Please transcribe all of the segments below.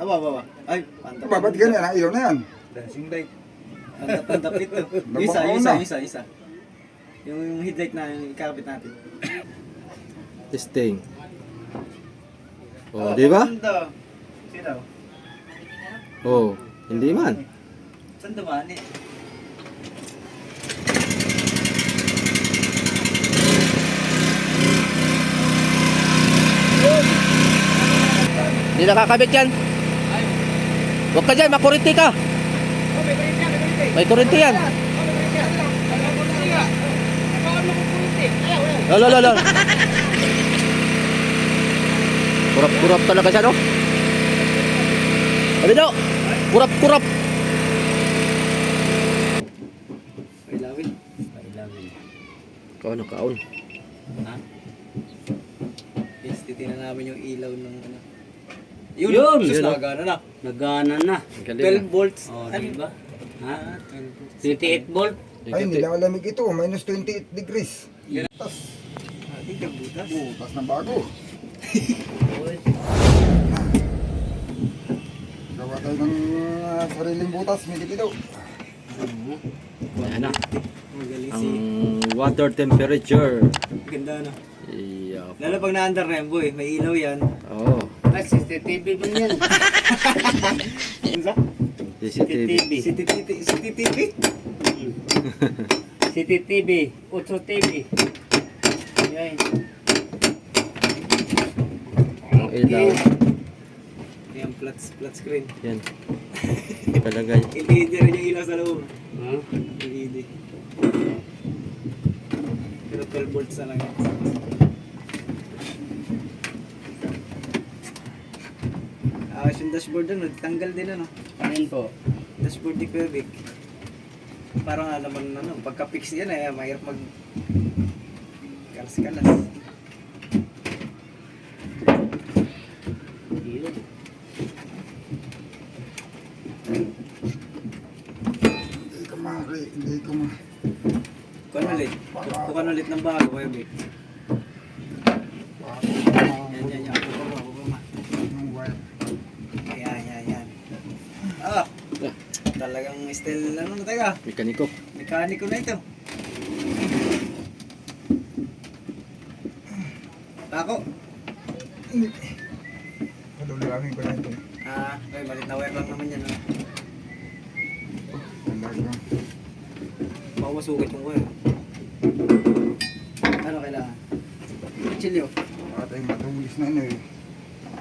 Aba. Ay, pantap. Ba't ganyan? Ang ilaw na yan. Dancing light. Pantap ito. Nagmakauna. Isa. Yung headlight na yung ikakabit natin. Testing. Oh, di ba? Sino? Oh, hindi man. Saan dumaan eh? Hindi nakakabit yan. Huwag ka dyan, makuriti ka. May kuriti yan. Lolo. Kurap talaga siya, no? Sabi daw, kurap. Pailawin. Kaon. Ha? Yes, titignan namin yung ilaw ng ano. Yun! Sus, nagana na. Nagana na. 12 volts. Oh, Ano? diba? Ha? 12 volts. 28 volt. Ay, nilalamig ito. Minus 28 degrees. Butas. Tingnan butas. Butas na bago. Gawa tayo ng sariling butas. May dito. Ayan na. Magaling Ang si... water temperature. Ganda na. Iya. Lalo pag na-under na yan, boy. May ilaw yan. Oh, Ay, CCTV man yan. CCTV. CCTV? CCTV. 8 TV. Yan. Ang ilaw. Yan, flat screen. Yan. Palagay. LED rin yung ilaw sa loob. Ha? LED. Pero 12 volts na lang yan. Yung dashboard doon, tanggal din ano. Kanin po. Dashboard ni Kuya Vic. Parang alam mo ano, pagka-fix yan eh, mahirap mag kalas-kalas. Yun. Hindi ko ma... Kuhan ulit. Kuhan ulit ng bago, Kuya Vic. Yan. Ako pa. Yung wire. Yan. Ah! Talagang style ano na taga. Mekaniko. Mekaniko na ito. Ako. Padulangin ko na ito. Okay, malit na wire lang naman yan. Talaga. Makumasukit yung wire. Ano kailangan? Chilyo. At ay matulis na ano eh.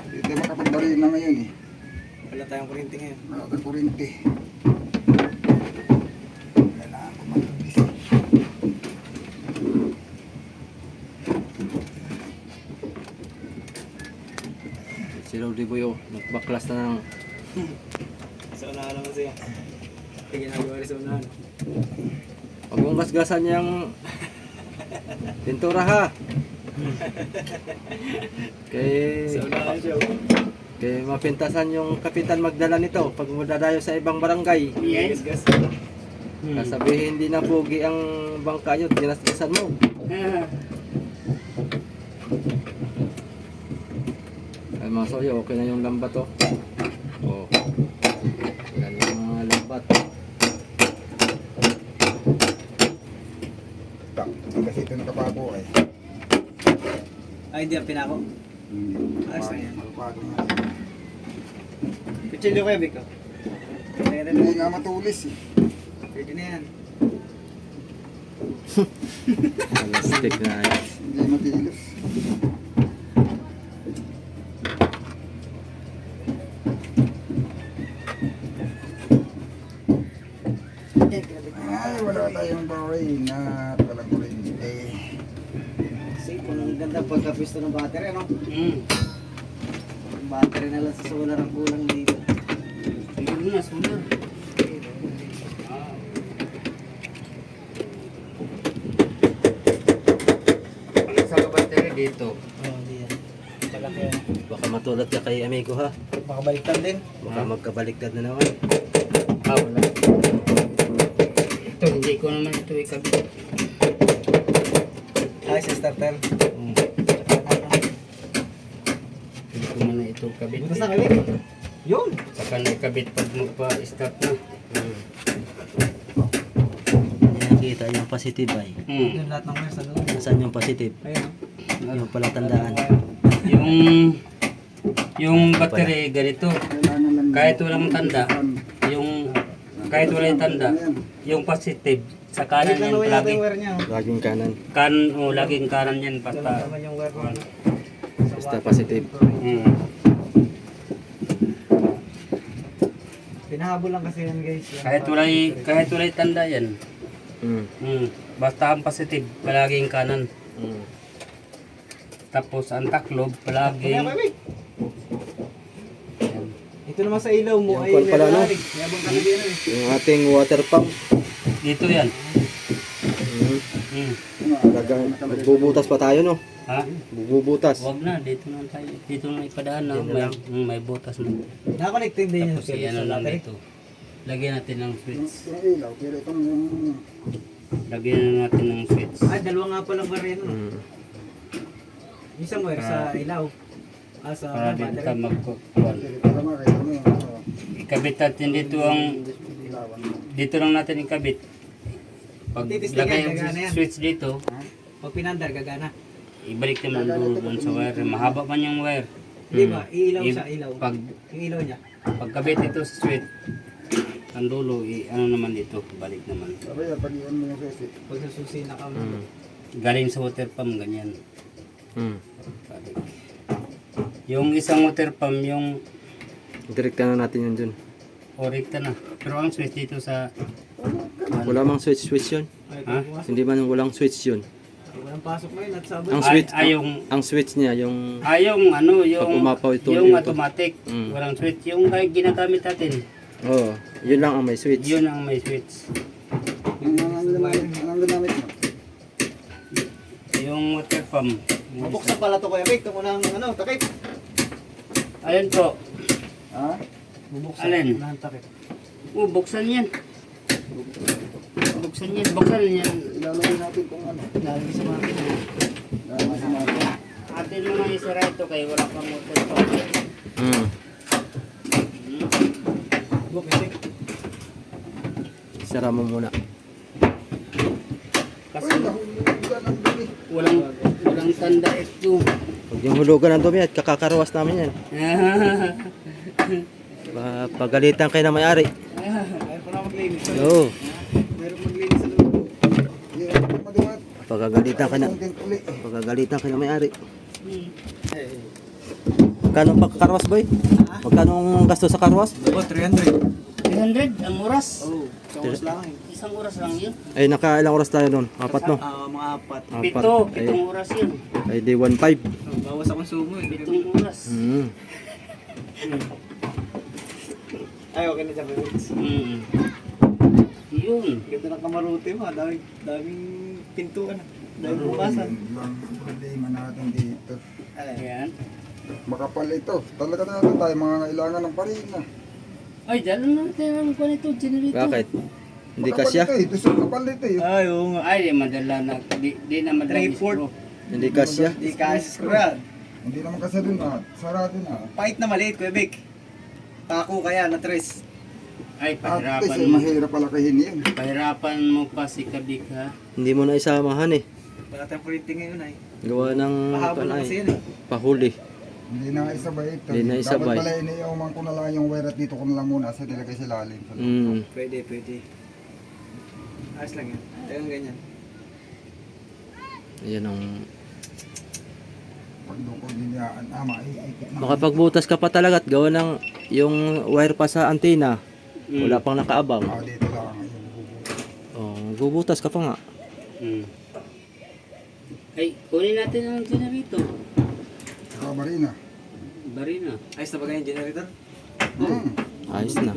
Hindi tayo makapagbari na ngayon eh. Wala tayong kuryente ngayon. Wala tayo kurente. Kailangan ko matulis. Si Lodi Boyo, nagbaklas na ng... Sa unahan naman siya. Sige, ginagawa rin sa unahan. Huwag mong gasgasan niyang pintura ha. Sa unahan siya. Kaya mapintasan yung kapitan magdala nito pag madadayo sa ibang barangay. Yes, gas. Sasabihin hindi na pugi ang bangka nyo, dinasgasan mo. Ay mga soyo, okay na yung lambat to. Oh. Yan yung mga lambat. Kasi ito nakapako eh. Ay, hindi ang pinako. Ayos na yan. Nakapako na. Kuchilyo kayo, Vic. Hindi nga matulis eh. Pwede na yan. Plastic na ayos. Hindi matilos. Ay, wala tayong baway na walang kurente. Kasi kung ang ganda pagkapisto ng battery, ano? Hmm. Yung battery na lang sa solar ang kulang dito. Tigil na, solar. Sa battery dito. Oo, hindi yan. Tsaka kaya, Baka matulad ka kay amigo ha. baka baliktad din. Baka magkabaliktad na naman. Wala. Ito, hindi ko naman ito ikabit. Ay, sa starter. Hindi ko man na ito kabit. Butas na kayo. Yun. Saka na ikabit pag magpa-start na. Hindi nakita yung positive ay. Yung lahat ng wires sa loob. Nasaan yung positive? Ayun. Yung pala tandaan. Yung battery ganito. Kailangan lang Kahit walang tanda, kahit walang tanda, yung positive sa kanan yan lagi. wire niya. Laging kanan. Laging kanan yan basta. Naman yung wire ko. Basta positive. Pinahabol lang kasi yan guys. Kahit walay tanda yan. Mm. Basta ang positive palaging kanan. Mm. Tapos ang taklob palaging Ito naman sa ilaw mo Yung ay call pala, no? Mayabang ka na din eh. Yung ating water pump. dito yan. Mm. Magbubutas pa tayo, no? Ha? Bububutas. Wag na, dito na tayo. Dito na ipadaan na may butas na. Nakakonecting din yung Tapos yan lang dito. Lagyan natin ng switch. yung ilaw, pero itong Lagyan natin ng switch. Ay, dalawa nga palang wire no? Mm. Isang wire sa ilaw. Sa Para din ka battery. magkukuhan. para makita mo yung Ikabit natin dito ilawan. dito lang natin ikabit. Pag Titistingan, lagay yung gagana yan. switch dito, Pag pinandar, gagana. ibalik naman doon sa wire. Mahaba man yung wire. Di ba? Iilaw I- sa ilaw. Pag Yung ilaw niya. pagkabit ito sa switch, ang dulo, ano naman dito, balik naman. Sabi yan, pag iwan mo yung susi. Pag sususi na ka mo. Mm. Galing sa water pump, ganyan. Mm. Balik. Yung isang water pump, yung Direkta na natin yun dun. orekta na. Pero ang switch dito sa Wala mang switch yun. Ay, Ha? pumasok. Hindi man walang switch yun. Walang pasok ngayon at sabon. Ang switch, yung ang switch niya, yung yung ano, Pag yung umapaw ito, yung ito. automatic, Mm. walang switch. Yung kahit ginagamit natin, oh, yun lang ang may switch. yun ang may switch. Ang ginamit mo. Yung water pump. Mabuksan pala to Kuya Vic. Ito mo ng takip. Ayun po. Ha? Bubuksan. Alin? Unahan takip. Buksan yan. Buksan yan. Buksan yan. Ilalagay natin kung ano. Lalagay sa mga Lalagay sa mga Atin mo nga isara ito kay wala pang water pump. Mm. Kuya Vic. Sara mo muna. Kasi Uy, nahulugan ang dumi. walang tanda ito. Huwag yung hulugan ng dumi at kakakarawas namin yan. Pagalitan kayo na may-ari. Ayun pa na maglinis. Oo. Meron maglinis sa loob. Yeah, madimat. Pagagalitan ka na. Content uli. Pagagalitan kayo na may-ari. Magkano pa karwas, boy? Magkano ang gasto sa karwas? Oh, 300. 300 ang oras. Oh, isang oras lang eh. Isang oras lang yun. Ay, nakailang oras tayo doon? Apat, no? Mga apat. Apat. Pitong oras yun. Ay, di 1.5. Bawas sa konsumo eh. Pitong oras. Mm. Ay, okay na dyan Kuya Vic. Yun. Ganda ng kamarote mo. Daming pintuan. Daming bukasan. Lang problema natin dito. Ayan. Makapal ito. Talaga natin tayo mga kailangan ng parina. Ay, dyan lang natin ang kwanito, generator. Bakit? Hindi Makapal kasya? ito eh. Ito sa kapal dito eh. Ay, oo nga. Ay, di madala na. Di na madala. Report. screw. Hindi kasya? Di kasi screwed. Hindi naman kasi dun ah. Sarado na. Pahit na maliit, Kuya Vic. Pako kaya na tres. Ay, At least pahirapan eh, mo. mahirap pala kahin yun. Pahirapan mo pa si Kabik, ha? Hindi mo na isamahan eh. Wala tayong printing ngayon ay. Gawa ng Pahabol na kasi panay. yan eh. Pahuli. Hindi na isabay ito. Hindi na isabay. Dapat pala iniiuman ko na lang yung wire at dito ko na lang muna sa nilagay sa lalim. Mm. Pwede. Ayos lang yan. Ayun ganyan. Ayan ang... Pag doon ko diniyaan, maiikit na. Makapagbutas ka pa talaga at gawa ng yung wire pa sa antena. Wala pang nakaabang. Dito lang yung bubuo. Oh, bubutas ka pa nga. Ay, kunin natin ang generator. Saka marina. Barina. Ayos na ba ganyan generator? Ayos na.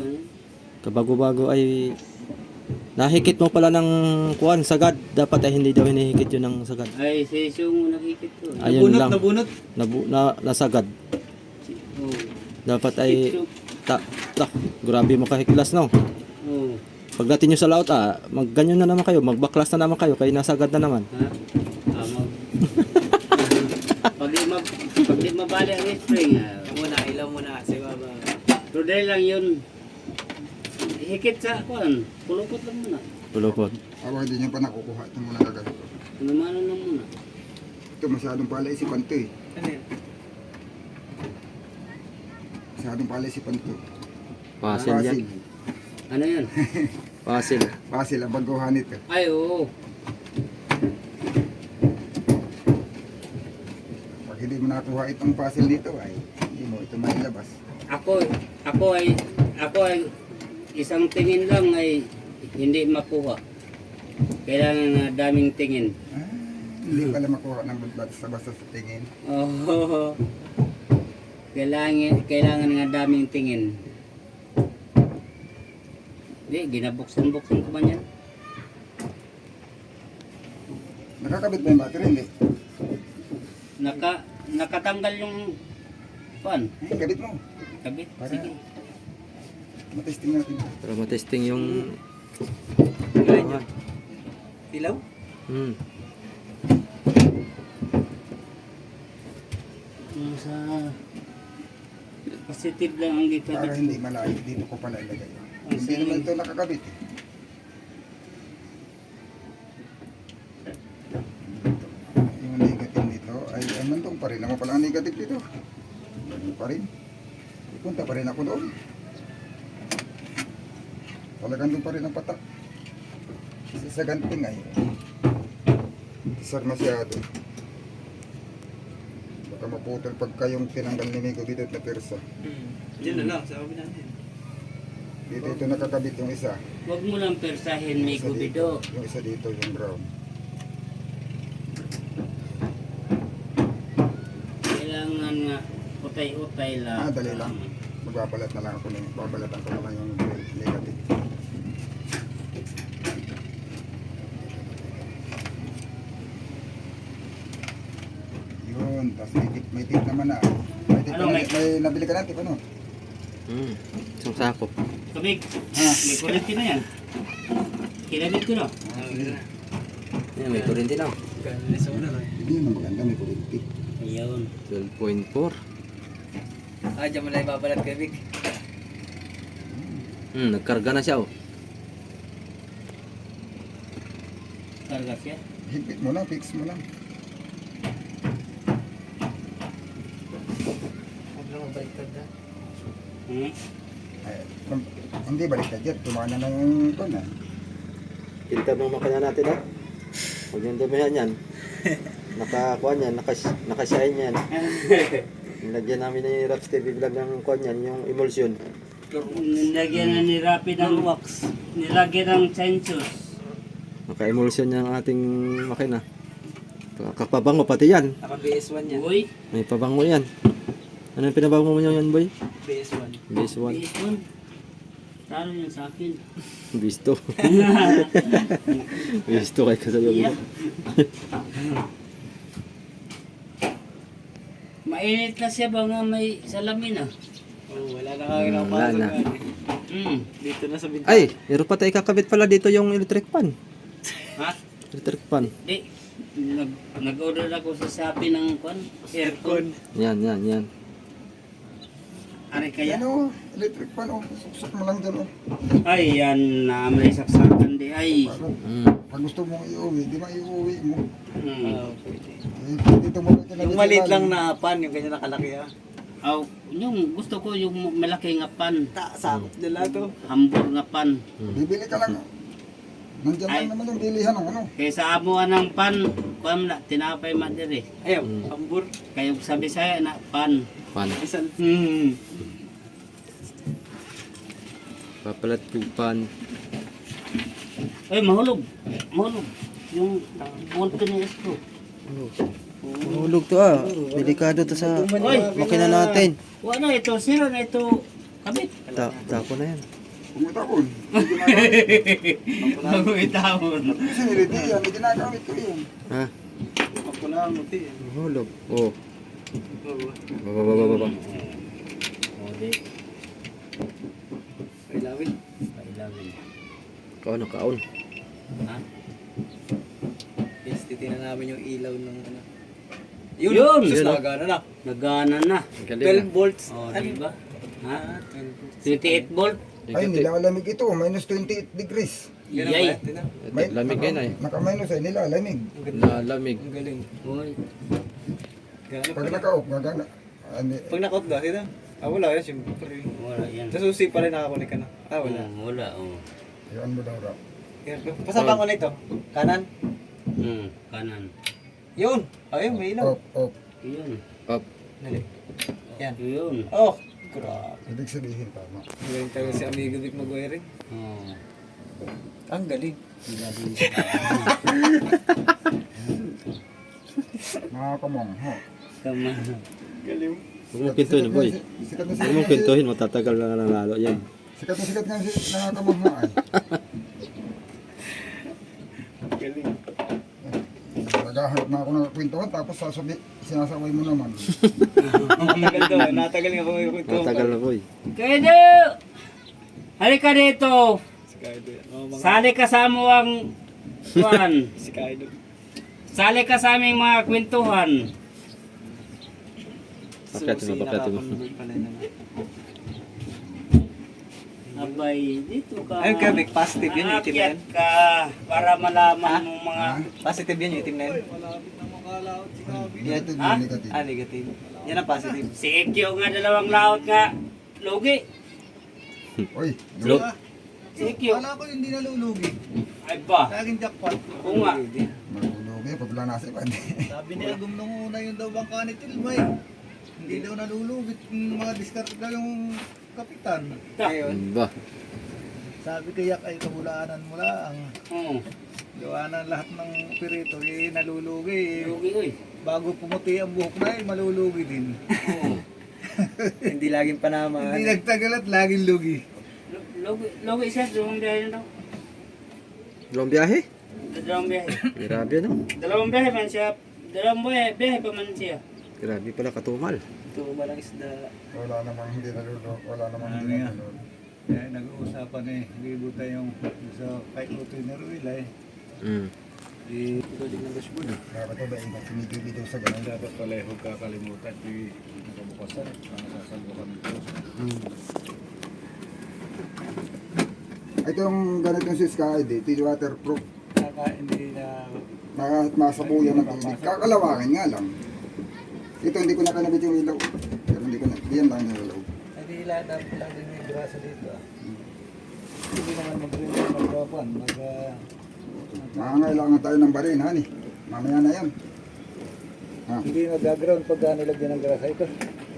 Kabago-bago ay... Nahikit mo pala ng kuwan, sagad. Dapat ay hindi daw hinihikit yun ng sagad. Ay, si Isong nakikit ko. Ayun lang. Nabunot. Nasagad. Oh. Dapat ay... Grabe mo kahiklas, no? Oh. Pagdating nyo sa laot, magganyan na naman kayo. Magbaklas na naman kayo. Kaya nasagad na naman. Ha? Pag di mabali ang spring, Ilaw muna. Sa baba. Rodel lang yun. Hikit sa kuan. Pulupot lang muna. Pulupot. Aba, hindi niya pa nakukuha. Ito muna gagawin ko. Namano lang muna. Ito, masyadong palaisipan to eh. Ano yan? Masyadong palaisipan to. Puzzle yan. Ano yan? Puzzle. Basil, ang baguhan ito. Ay, oo. Pag hindi mo nakuha itong puzzle dito, ay hindi mo ito mailabas. Ako ay isang tingin lang ay hindi makuha. Kailangan na daming tingin. Ah, hindi pala makuha ng basta sa tingin. Oh. Kailangan nga daming tingin. Hindi, ginabuksan-buksan ko man yan. Nakakabit ba yung battery? Hindi. Nakatanggal yung pan. Ay, kabit mo. Kabit, Para- sige. Matesting natin. Para matesting yung... Gawin niyo. Ilaw? Hmm. Yung sa positive lang ang dito. Para hindi malayo, dito ko pala ilagay. Hindi naman ito nakakabit. Yung negative dito ay nandun pa rin. Naman pala ang negative dito. Nandun pa rin. Punta pa rin ako doon. Talagang doon pa rin ang patak. Kasi sa ganting ay isar masyado. Baka maputol pagka yung tinanggal ni Migo dito at napirsa. Diyan na lang, sa kabila natin. Dito ito nakakabit yung isa. Huwag mo lang persahin, may Isa dito. gubido. Yung isa dito, yung brown. Kailangan nga utay-utay lang. Ah, dali lang. Magbabalat na lang ako ng babalatan ko na lang yung negative. Yun, tapos may tip naman na. May tip Ano, na, may- may nabili ka natin, ano? Hmm. Isang sako. Kabig, may kurente na yan. Kinabit ko na. Yan, may kuryente na. Gano'n sa una lang. Hindi naman maganda, may kurinti. Ayun. 12.4. Ah, diyan mo lang ibabalat kay Vic. Hmm, nagkarga na siya oh. Karga siya. Higpit mo lang, fix mo lang. Huwag lang mabaliktad na. Ay, hindi baliktad yan, tumana na yung ito na. Kintab ng makina natin ah. Huwag yung dumihan yan. Nakakuha yan, nakashine yan. Nilagyan namin ni Raps TV vlog ng kuha yan, yung emulsion. Nilagyan na ni Rapid ng wax. Nilagyan ng sensors. Naka-emulsion yung ating makina. Kakapabango pati yan. Naka BS1 yan. Uy, May pabango yan. Ano yung pinabango mo yan boy? BS1. Base 1. Bison. Talo yan sa akin. Bisto. Bisto kay kasayo mo. Yeah. Mainit na siya ba nga may salamin ah? Oh, wala na kang Wala na. Dito na sa bintana. Ay, meron pa tayo kakabit pala dito yung electric fan. Ha? Electric fan. Di. Nag-order ako sa Shopee ng kwan, aircon. Yan. Ari kaya? Ano, electric fan, oh. Suksok mo lang dyan, oh. Ay, yan na may saksakan di. Ay. Para, Mm. pag gusto mong iuwi, di ba iuwi mo? Hmm. Eh, dito mo lang Yung maliit lang na pan, yung ganyan nakalaki ah. Aw, yung gusto ko yung malaki nga pan. Sakop nila to. Hambur nga pan. Bibili ka lang. Nandiyan Ay. lang naman yung bilihan ng ano. Kaysa amuan ng pan, kuam na, tinapay madiri. Ayaw, hambur. Kayo sa Bisaya na pan. Fan. Isang Papalat yung fan. Ay, mahulog. Mahulog. Yung volto ni Esco. Hulog to ah. Delikado to sa makina natin. Wala, ito sira na ito. Kabit. Tapo na yan. Pumitapon. Bago itawon. Kasi niliti yan, may ginagamit ko yun. Ha? ako na ang muti. Hulog. Oh. Oo. Baba. O, di. Pailawin. Pailawin. Kaon. Ha? Yes, titignan namin yung ilaw ng ano. Yun! Sus, Yun, oh. nagana na. Nagana na. Galing 12 volts. O, Ano? di ba? Ha? 28 volt. Ay, nilalamig ito. Minus 28 degrees. Iyay. Lamig yan ay. Naka-minus ay nilalamig. Lalamig. Ang galing. Uy. Pag naka-off, gagana. Pag naka-off ba, kita? Wala yan, siyempre. Wala yan. Sa susi pa rin nakakunik ka na. Wala. Wala. Oh. Yan mo daw rap. Yan. Pasabang ko na ito. Kanan. Kanan. Yun. Ayun, may ilaw. Off, off. Yun. Up. Dali. Yan. Yun. Oh, grabe. Ibig sabihin tama. Galing talaga si Amigo Vic mag-wiring. Oh. Ang galing. Mga kamangha. Tama. Galing. Huwag mong pintuhin, boy. Sikat na Huwag sikat. mong pintuhin, matatagal na ng lalo yan. Sikat nga si nakakamangha ay. Galing. Naghahanap na ako ng kwentuhan tapos sinasaway mo naman. Natagal daw. Natagal nga kung may kwento. Matagal na, boy. Kaido! Halika dito! Si Kaido yan. Oh, mga... Sali ka sa amuang kuwan. Si Kaido. Sali ka sa aming mga kwentuhan. Papetin mo, papetin mo. nakakonvert pala na. Abay, dito ka. Ayun kaya Vic, positive yun yung itim na Aakyat yun. ka para malaman ng mga... Positive yun yung itim na yun. Negative Ha? na negative. Negative. Yan ang positive. Si Ekyo nga dalawang laot nga. Lugi. Uy, Look. Si Ekyo. Wala ko hindi nalulugi. Ay ba? Laging jackpot. Oo nga. marulog eh. Pag nasa iba. Sabi ni Agum nung una yung daw bangka ni Tilmay. Hindi daw nalulugi. Yung mga discard daw yung kapitan. Ngayon. Ba? Sabi kay Yak ay kabulaanan mo lang. Oo. Gawa na lahat ng pirito eh nalulugi. Lugi oy. Bago pumuti ang buhok na eh malulugi din. Oo. Hindi laging panama. Hindi nagtagal at laging lugi. Lugi siya. Dalawang biyahe na daw. Dalawang biyahe? Dalawang biyahe. Grabe, no? Dalawang biyahe man siya. Dalawang biyahe pa man siya. Grabe pala katumal. Ito malang isda. Wala namang hindi nalulog. Wala namang Ano hindi yan? nalulog. Kaya nag-uusapan eh. Libo tayong sa kay Utoy na Ruel eh. Mm. Galing ng dashboard. Dapat ba ingat sumigil dito sa ganun. Dapat pala huwag kakalimutan. Nakabukasan. Nakasasalbukan dito. Ito yung ganitong sis kahit ito yung waterproof. Hindi na Masabuyan ng tubig. Kakalawangin nga lang. Ito hindi ko nakalabit yung ilaw. Pero hindi ko na. Diyan lang yung ilaw. hindi dapat lang din yung grasa dito. Hindi naman mag-gapan. Mangangailangan tayo ng barin, honey. Mamaya na yan. Ha? Hindi nag-ground pagka nilagyan ng grasa ito.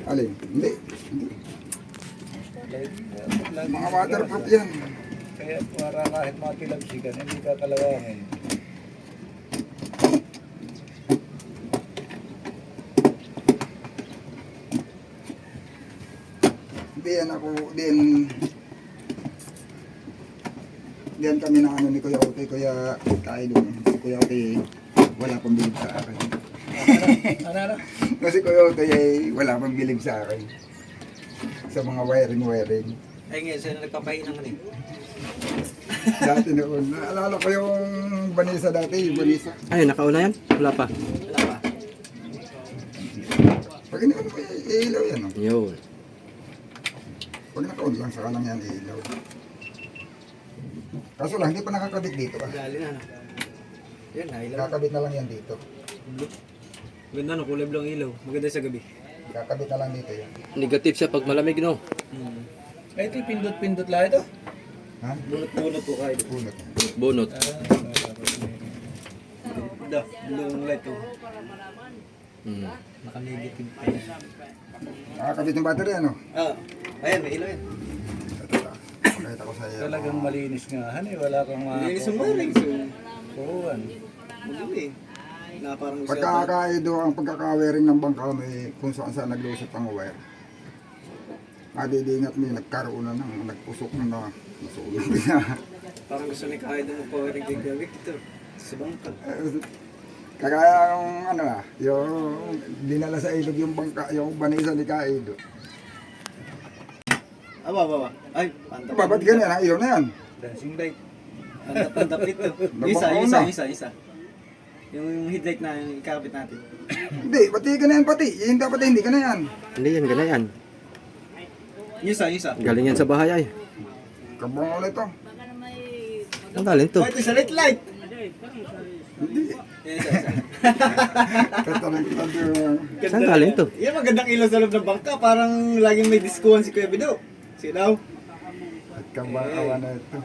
Alin? Hindi. Hindi. Lagi Mga ng waterproof grasa. yan. Kaya para kahit mga tilagsikan, hindi kakalawangin. Diyan ako, diyan kami na ano ni Kuya Ote, Kuya Kaido. Si Kuya Ote, wala pang bilib sa akin. Ano? Kasi Kuya Ote, wala pang bilib sa akin. Sa mga wiring. Ay ngayon, sila nagpapahinang rin. Dati noon, naalala ko yung Vanessa dati, yung Vanessa. Ay, nakauna yan? Wala pa. Wala pa. Pag inaon ko, ilaw yan. No? Yun. Pag nakaon lang, saka lang yan ilaw. Kaso lang, hindi pa nakakabit dito. Gali na. Yan, ilaw. Nakakabit na lang yan dito. Ganda no, kulay blue ang ilaw. Maganda sa gabi. Kakabit na lang dito yan. Negative siya pag malamig, no? Ay, ito yung pindot-pindot lang ito. Ha? Bunot-bunot po kayo. Punot. Bunot. Da, blue light to. Mm. Naka-negative pa yan. Nakakabit ng battery, ano? Ayan, may ilaw yan. Ito lang. Kahit ako sa iyo. Talagang malinis nga. Hani, wala kang mga... Linis yung wiring. So, Puruan. maganda eh. Na parang gusto Pagkakaido, ang pagkakawering ng bangka may kung saan saan naglusot ang wire. Madidingat mo yung nagkaroon na ng nagpusok na nasulit na. Parang gusto ni Kaido mag-powering kay Kuya Vic ito. Sa bangka. Kagaya yung ano yung dinala sa ilog yung bangka, yung Vanessa ni Kaido. Aba. Ay, pantap. Ba't ganyan ang ilaw na yan? Dancing light. Pantap ito. Nagbabaon na. Isa. Yung headlight na yung ikakabit natin. Hindi, pati ka na yan pati. Yung dapat hindi ka na yan. Hindi yan, ganayan. Yusa. Galing yan sa bahay ay. Kabong ulit to. Ang galing to. Oh, ito sa light. Hindi. Isa. Katalagtad yung... Saan galing to? Yan, magandang ilaw sa loob ng bangka. Parang laging may diskuhan si Kuya Bido. Silaw. At kabakawa na ito.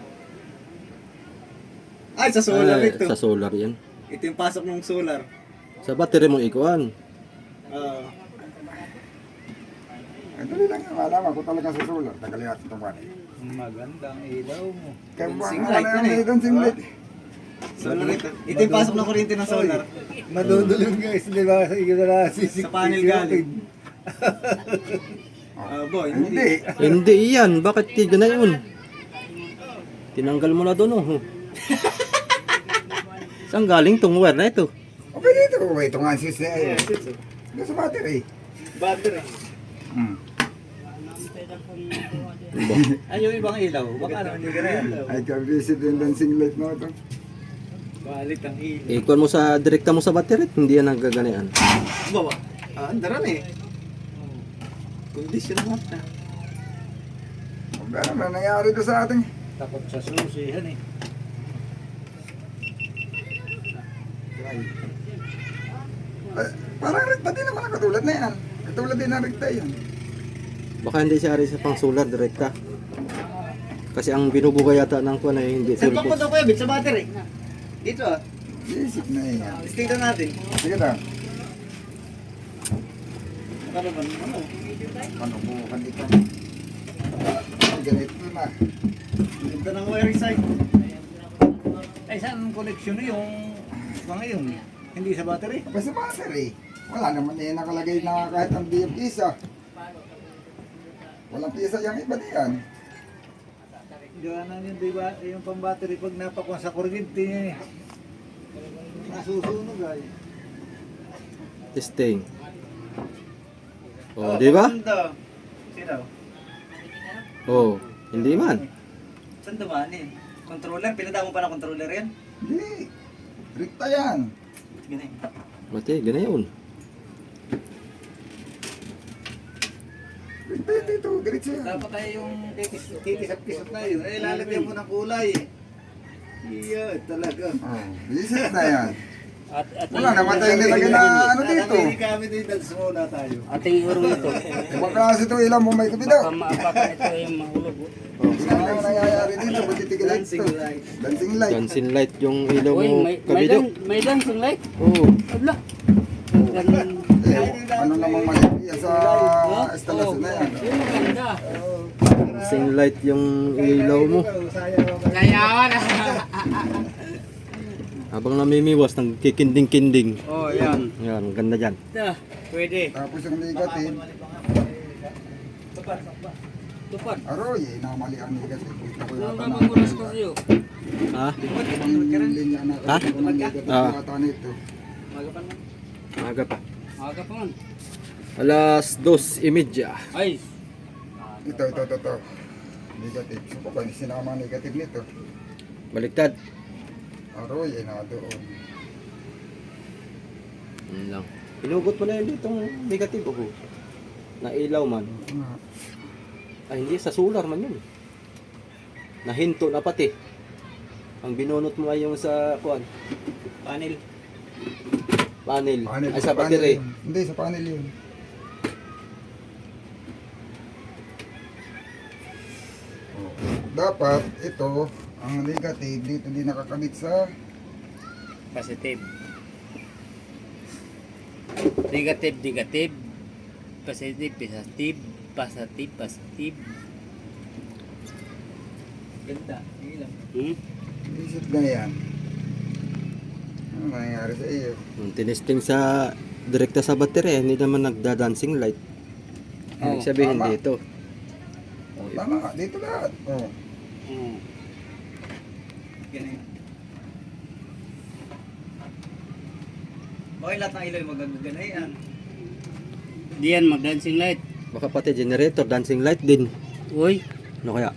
Ay, sa solar Ay, ito. sa solar yan. Ito yung pasok ng solar. Sa battery mo ikuan. Ay, dali lang yung alaman kung talaga sa solar. Tagalihat itong wani. Magandang ilaw mo. Kabang light na yan eh. yung dancing light. Solar ito. Ito yung pasok ng kuryente ng solar. Madudulong guys, di ba? Sa iyo na sisik. Sa panel galing. Boy, Hindi. Hindi yan. Bakit tiga na yun? Tinanggal mo na doon oh. Saan galing tong wire na ito? Okay dito. Ito nga ang sis na ayun. Ito sa battery. battery. Ay, yung ibang ilaw. Baka naman hindi ka na yan. Ay, kabisit yung dancing light mo ito. Balit ang ilaw. Ikuan mo sa direkta mo sa battery. Hindi yan nagaganian. Bawa. Andaran eh. Condition mo na. Kung gano'n na nangyari doon sa ating. Takot sa susihan eh. Ay, parang rekta din naman ang katulad na yan. Katulad din ang rekta yan. Baka hindi siya ari sa pang solar direkta. Kasi ang binubuga yata ng kuan ay hindi Saan full pa po post. daw Kuya Bit? Sa battery? Dito ah. Isip na yan. Tingnan natin. Sige na. Baka naman ano. Panubukan ito. Ganito na. Ganda ng wiring side. Ay, saan connection yung mga yun? Hindi sa battery? Basta battery. Wala naman yan nakalagay na kahit ang di yung pisa. Walang pisa yung iba diyan. Gawanan yun, di ba? Yung pang battery pag napakuha sa kuryente niya eh. Nasusunog ay. Testing. Oh, di ba? Ganda. Sino? Oh, hindi man. Saan naman eh? Controller? Pinadamo pa ng controller yan? Hindi. Rekta yan. Ganun. Mati, ganun yun. Rekta yan dito. Diretso yan. Dapat tayo yung kikisap-kisap na yun. Eh, lalagyan mo ng kulay eh. Iya, talaga. Oh, isip na yan. At Wala naman tayong nilagay na ano dito. Hindi kami din, dance muna tayo. ating urong ito. Ibang klase ito ilang mo may kabidaw. Baka ito yung mahulog. Saan na nangyayari dito? Ba't titigil Dancing ito? light. Dancing light. Dancing light yung ilaw Uy, mo kabido. may dancing light. Oo. Adla. Eh, ano namang mali sa instalasyon na yan? Yun maganda. Dancing light yung ilaw mo. Kayawan. Habang namimiwas ng kikinding-kinding. Oh, yan. Yan, ang ganda dyan. Pwede. Tapos yung negative, Tupad. aroy eh, namali ang negative. Ito ko Nung yata naman mo ko sa'yo. Ha? ang linya na Ha? kasi ng negative Ah. yata nito. Magapan mo. Maaga pa. Aga pa man. Alas 2:30. Ay. Ito. Negative. So pa ba, sinama ang negative nito. Baliktad. Aroy eh, na doon. Yun lang. Pinugot mo na yun ditong negative ako. Na ilaw man. Ay, hindi. Sa solar man yun. Nahinto na pati. Ang binunot mo ay yung sa kuan. Panel. Panel. Panel, Ay, sa battery. yun. Hindi, sa panel yun. Oh, dapat ito, ang negative dito din nakakabit sa Positive. Negative, negative. Positive, positive. Positive, positive. Ganda. Ilaw. isip na yan. Ano nangyayari sa iyo? Yung tinesting sa direkta sa battery, hindi naman nagda-dancing light. Ibig sabihin tama. dito. Oh, tama, dito lahat. Oh. Ganun. Bakit lahat ng ilaw yung magaganayan? Di yan mag-dancing light. Baka pati generator, dancing light din. Uy. Ano kaya?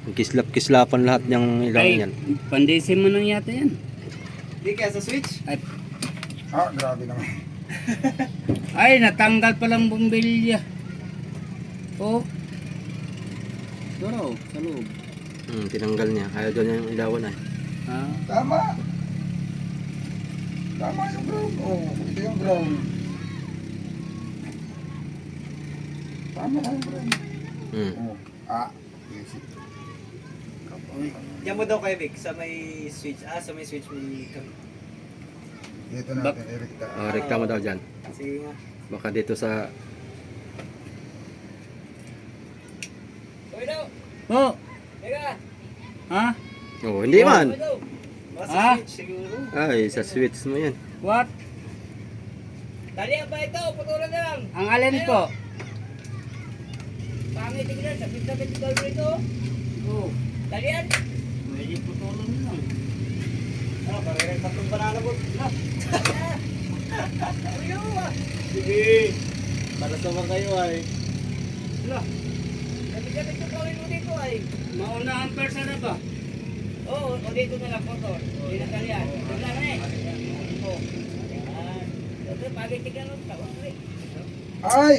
Kislap-kislapan lahat ng ilaw Ay, niyan. pandesin mo nang yata yan. Di kaya sa switch? Ay, Grabe naman. ay natanggal palang bumbilya. Oh, Duro, sa loob. Tinanggal niya. Ayaw doon niya yung ilawan ay. Ha? Tama. Tama yung ground. Oh, ito yung ground. Tama na yung ground. Oh. Yes. Diyan mo daw kay Vic, sa may switch. Sa may switch may... Dito natin, Erikta. Rekta mo daw dyan. Sige nga. Baka dito sa... Oh! Ha? Oh, hindi man. Baka Ah? sa switch siguro. Ay, sa switch mo yan. What? Dali ba ito? Putulan na lang. Ang alin po? Pangit tignan, sapit-sapit ito dito. Oh, Dali yan. medyo putulan lang. Parang tatlong banana boat. Uyo ah. Sige. Para sa mga kayo ay. Sapit-sapit ito gawin mo dito ay. Mauna ang persa na ba? Oo, o dito na lang motor. Hindi na kalian. Wala na eh. Oo. Ayan. Ito, pagay tignan mo. Tawag ko eh. Ay!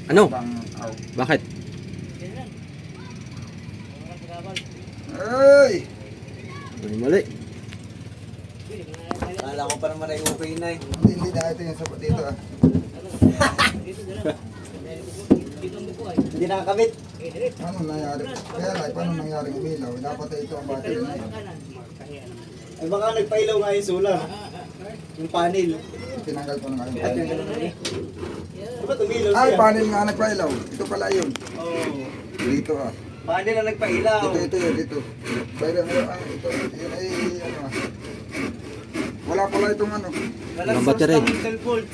Ano? Bang, aw. Bakit? Yan lang. Walang pagkabal. Ay! Mali. Kala ko pa naman ay okay na eh. Hindi na ito yung sapat dito ah. Dito na lang. Dito ang buko ay. Hindi nakakabit. Ano nangyari? Kaya lang, paano nangyari umilaw? Dapat ito ang battery na yun. Ay baka nagpailaw nga yung solar. Yung panel. Tinanggal ko na nga yung panel. Diba tumilaw Ay, siya? panel nga nagpailaw. Ito pala yun. Oo. Dito ah. Panel na nagpailaw. Ito yun, dito. Pero ito, yun ay ano ah. Wala pala itong ano. Walang Walang battery. source ng 12 volts.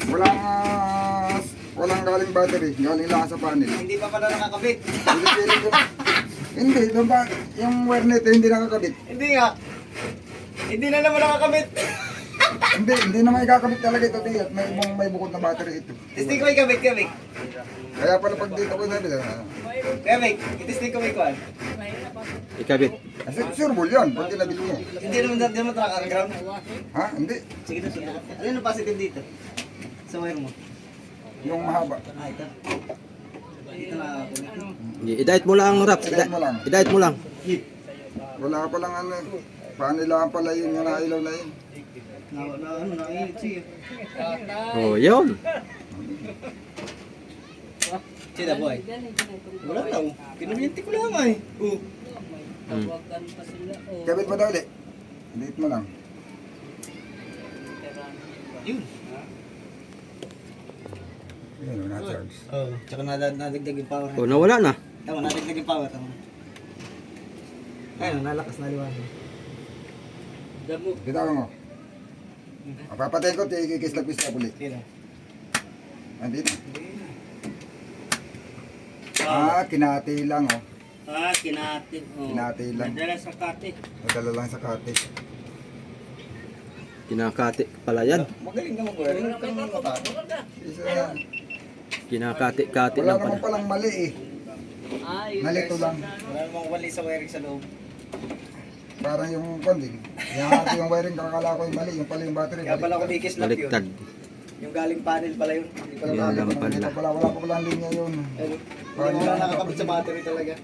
Walang galing battery. Galing lang sa panel. Hindi pa pala nakakabit. Pili ko. Hindi, doon ba, yung wire nito hindi nakakabit. Hindi nga. Hindi na naman nakakabit. Hindi naman ikakabit talaga ito diyan. May bukod na battery ito. Testing ko ikabit, kabit. Kaya pala pag dito ko sabi, Kabit, itesting ko may kuhan. Ikabit. kasi sureball yan, pag tinabit mo. Hindi naman nakaka-ground. Ha? Hindi. Sige na, sundan. Ano yung positive dito? Sa wire mo? Yung mahaba. Ito. Ito na. I-diet mo lang, Raps. I-diet mo lang. I-diet mo lang. Wala palang ano. Panilaan pala yun, yung nailaw na yun. Nakainit sige. Oh, yun. Sida boy. Wala lang. Kinabinti ko lang ay. Tawagan pa sila. Oh. Kabit mo daw ulit. Liit mo lang. Yun. Yun, na-charge. Tsaka nadagdag yung power. Oh, nawala na. Tama, nadagdag yung power. Tama. Ayun, nalakas na liwanag. Damo. Bitawan mo. Papatay ko, kikis-lagpis na ulit. Sino? Andito. Kinati lang oh. Kinati. Oh. Kinati lang. Nadala sa kate. Nadala lang sa kati. Kinakati pala yan. Magaling ka mag-wire. Isa, Kinakati-kati wala lang naman pala. palang mali eh. Nalito lang. Wala namang wali sa wiring sa loob. Parang yung konding. Yung wiring kakala ko yung mali. Yung pala yung battery. Kaya pala kumikis lang yun. Baliktad. Yung galing panel pala yun. Hindi pala Yun nakakabit. lang pala. Wala pa pala ang linya yun. Hindi mo na nakakabit sa battery talaga.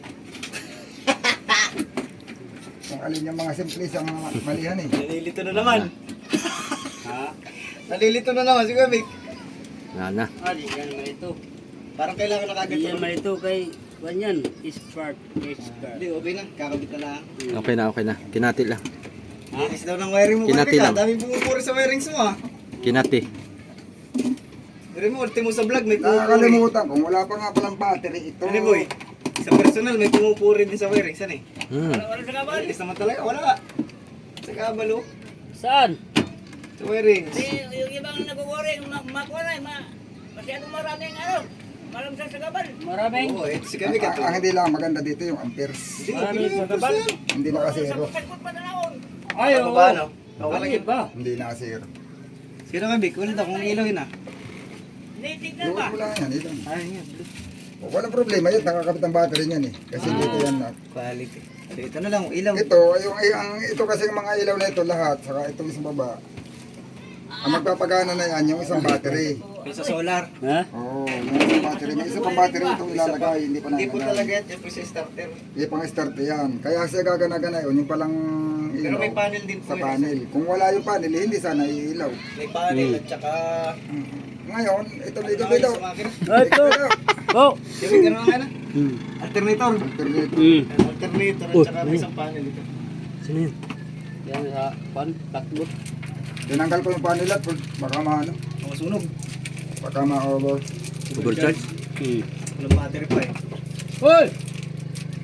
Kung alin yung mga simplis ang malihan eh. Nalilito na naman. Ha? Nalilito na naman si Gabik. Wala na. Di yan malito. Parang kailangan na kagad. Di yan malito kay Wanyan. Spark. Hindi, okay na. Kakabit na lang. Okay na. Kinati lang. Linis daw ng wiring mo. Kinati Gabik, lang. Daming pumupuri sa wirings mo ah. Kinati. Pero mo, ultimo mo sa vlog may pumupuri. Nakakalimutan kung wala pa nga palang battery ito. Ano boy? Sa personal may pumupuri din sa wirings. Ano eh? Wala sa kabal. Linis naman talaga. Wala. Sa kabalo. Saan? Sa wirings. Yung ibang nag-worry, makuha na, masyadong maraming malamsang sa kabal. Maraming. Oo, ito si Gabik. Ang hindi lang maganda dito yung amperes. Hindi, sa kabal. Hindi na kasero. Sagpot pa na naon. Ay, Ano oo. ba ano? Okay lang Bakit yun. ba? Hindi na kasero. Sino Gabik? Wala daw kung ilaw yun ah. Nitignan Luwag ba? mo lang yan. Ito. Ay, yan. Walang problema yun. Nakakabit ang battery niyan eh. Kasi dito yan. Quality. So ito na lang, ilaw. Ito, ito kasi yung mga ilaw na ito lahat. Saka ito sa baba. Ang magpapagana na yan, yung isang battery. Sa solar. Ha? Oo, yung isang battery. May isa pang battery itong ilalagay, hindi pa Hindi po nailagay. talaga yan. Yan po sa starter. Hindi pang start yan. Kaya siya gagana-gana yun, yung palang Pero ilaw may panel din po sa yun. panel. Kung wala yung panel, eh, hindi sana iilaw. May panel at saka... Ngayon, ito may gabi daw. Sa makina. Ito. Oh. Yung may gano'n nga na. Alternator. Alternate. Alternator at saka may isang panel ito. Sino yun? Yan sa pan, takbot. Tinanggal ko yung panel at baka maano, Masunog. baka ma-over. Overcharge? Walang battery pa eh. Hoy!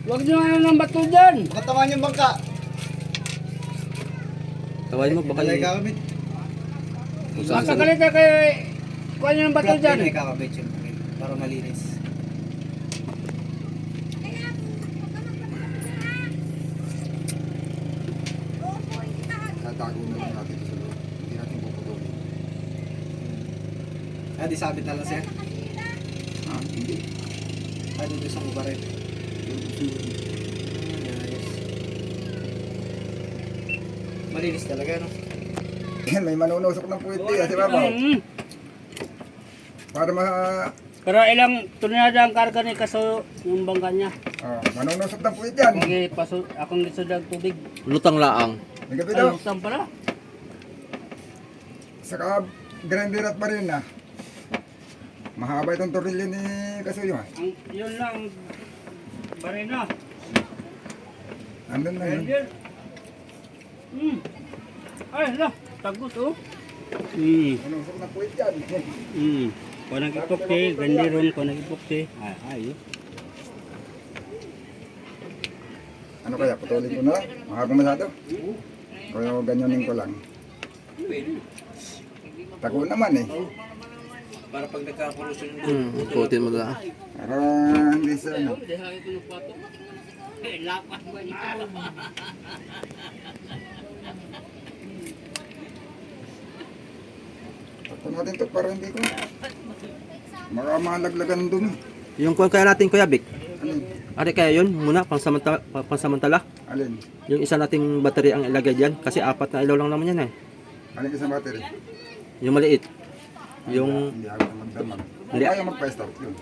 Huwag nyo nga ng bato dyan! Baka tamaan yung bangka. Tawain mo, baka Baka kakabit. kung saan Baka saan. kalita kayo, kuha nyo ng bato dyan. May kakabit yun. Para malinis. Tatago na lang natin ito sa loob. Hindi natin puputulin. Ah, di sabit na lang siya. Ah, hindi. Ah, dito sa kubaret. Malinis talaga, no? Yan, may manunusok ng puwit din, si Papa. Para Pero ilang tonelada ang karga ni Kaso yung bangka niya. manunusok ng puwit yan. Sige, paso, akong lisudag tubig. Lutang laang. May gabi daw. Ay, saan pala? Saka grinder at barin na. Mahaba itong tornilyo ni Kasuyo. Yun lang, barena. Andun na yun. Ayun. Ay, hala, tagot oh. Manunusok ng puwit yan. Kung nag-ipokte, gandi ron kung nag-ipokte. Ayun. Ano kaya, putulin ko na lang. Mahabang masyado. O ganyanin ko lang. Tago naman eh. Para pag nagkakalusin yung Putin mo na. Para hindi sa ano. Lapat ba niya? Takpo natin to para hindi ko. Baka malaglagan ng dumi. Yung kung kaya natin, Kuya Vic. Alin? Ari kaya yun muna, pansamantala. Alin? Yung isa nating battery ang ilagay dyan. Kasi 4 na ilaw lang naman yan eh. Alin isang battery? Yung maliit. Yung Hindi ako magdamag. Kung Hindi. kaya magpa-start yun.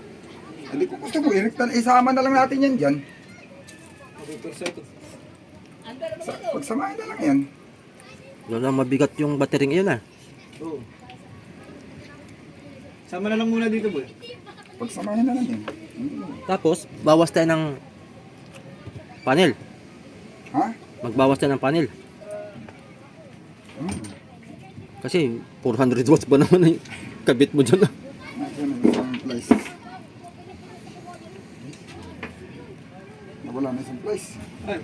Hindi ko gusto mo, isama na lang natin yan dyan. Pagsamahin na lang yan. yun lang mabigat yung battery ngayon ah. Oo. Sama na lang muna dito, boy. Pagsamahin na lang yan. Tapos, bawas tayo ng panel. Ha? Magbawas tayo ng panel. Hmm. Kasi 400 watts ba naman yung kabit mo dyan ah. Nasaan na isang place? Nawala na isang place. Ay,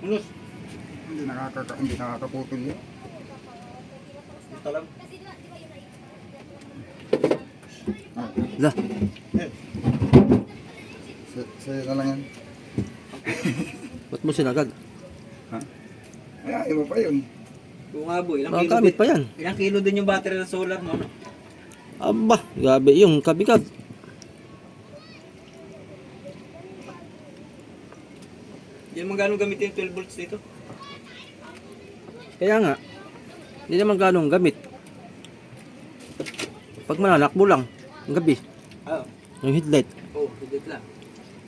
unos. Hindi nakakaputol yun. Ito lang. Ah, La, sa'yo na lang yan. ba't mo sinagad? Ha? Kaya, iba pa yun. Oo nga, boy. Ilang Baka kilo gamit din? pa yan. Ilang kilo din yung battery ng solar mo, no? Aba, gabi yung kabigat. Yan mga gano'ng gamitin yung 12 volts dito? Kaya nga, hindi naman ganong gamit. Pag mananakbo lang, ang gabi, Ah, yung headlight. oh, higit lang.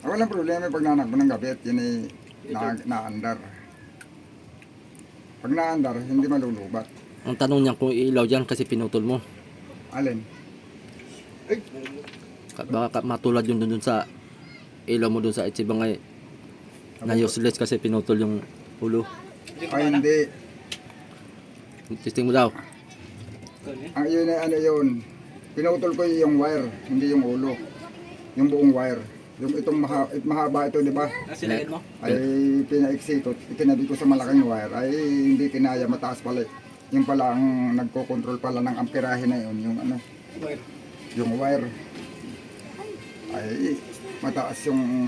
Walang problema pag nanakbo ng gabi at yun ay naandar. Pag naandar, hindi malulubat. Ang tanong niya kung iilaw dyan kasi pinutol mo. Alin? Baka matulad yung dun sa ilaw mo dun sa Ichibangay na useless kasi pinutol yung ulo. Ay, hindi. Testing mo daw. Ang yun ay ano yun. Pinutol ko yung wire, hindi yung ulo. Yung buong wire. Yung itong mahaba ito, di ba? Nasilagin mo? Ay pinaiksi ko, itinabi ko sa malaking wire. Ay hindi kinaya, mataas pala. Yung pala ang nagko-control pala ng amperahe na yun, yung ano, Wire. yung wire. Ay mataas yung